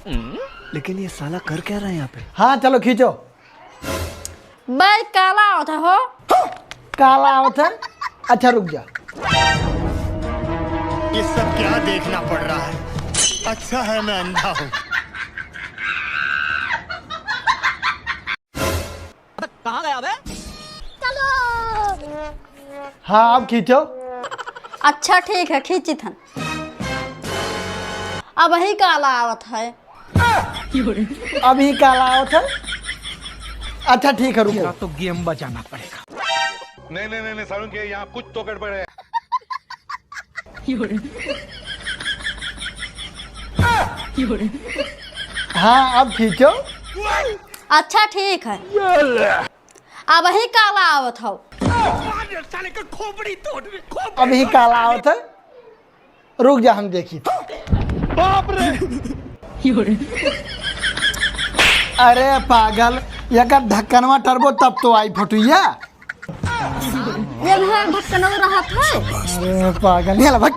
लेकिन ये साला कर क्या रहा है यहाँ पे? हाँ चलो खींचो। भाई काला होता हो। काला आवत है। अच्छा रुक जा। ये सब क्या देखना पड़ रहा है? अच्छा है मैं अंधा हूँ। कहाँ गया बे? हाँ अब खींचो। अच्छा ठीक है खींची थन। अब ही काला आवत है। अभी काला आवत है। अच्छा ठीक है रुको। तो गेम बजाना पड़ेगा। नहीं सारुण के यहाँ कुछ तो गड़बड़ है। हाँ अब खींचो। अच्छा ठीक है। अब ही काला आवत हो। अभी काला आवत है। रुक जा हम देखी। अरे पागल यका ढक्कनवा टर्बो तब तो आई फटुइया। ये ढक्कन रहा था। अरे पागल ये ला भाग।